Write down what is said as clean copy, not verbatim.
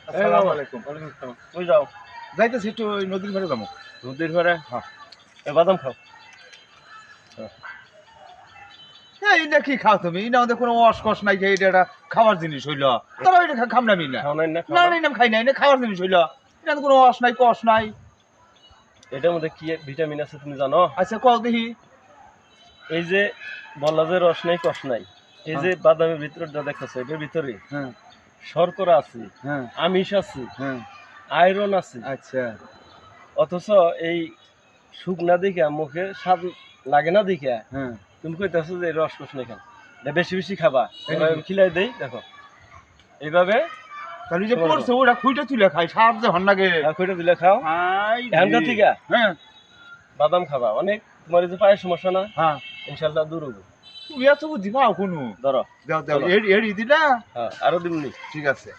আসসালামু আলাইকুম। কই যাও? যাইতেছি একটু ওই নদীর ধারে যাবো। নদীর ঘরে? হ্যাঁ। বাদাম খাও। এই না কি খাও তুমি? এটা আমাদের কোনো অসকস নাই যে এটা একটা খাওয়ার জিনিস হইল। তোরা এটা খাম না আমি না। খাও নাই না? না না এটা খাই না, এটা খাওয়ার জিনিস হইল। এটা তো কোনো অস নাই কস নাই। এটার মধ্যে কি ভিটামিন আছে তুমি জানো? আচ্ছা কও দেখি। এই যে বলা যে রস নাই কষ নাই, এই যে বাদামের ভিতরটা দেখতেছো এটার ভিতরে হ্যাঁ শর্করা আছে, হ্যাঁ আমিষ আছে, হ্যাঁ। আয়রন আছে। আচ্ছা অথচ এই শুকনা দিকে মুখে স্বাদ লাগে না দিকে হ্যাঁ। তুমি কইতেছো যে রস কষ নাই খান। এটা বেশি বেশি খাবা। এই এবার আমি খিলাই দেই দেখো। এইভাবে তাহলে যে পড়ছে ওটা খুঁইটা তুলে খাই সার যে হন লাগে। খইটা দিলে খাও। আই ধানটা থেকে হ্যাঁ বাদাম খাবা, অনেক তোমার এই যে পায়ের সমস্যা না, হ্যাঁ। ইনশাল্লাহ দূর হবে। তুমি এত বুদ্ধি পাও কোনো। ধরো দাও দাও এড়ি দিলা। হ্যাঁ আরো দিমনি। ঠিক আছে।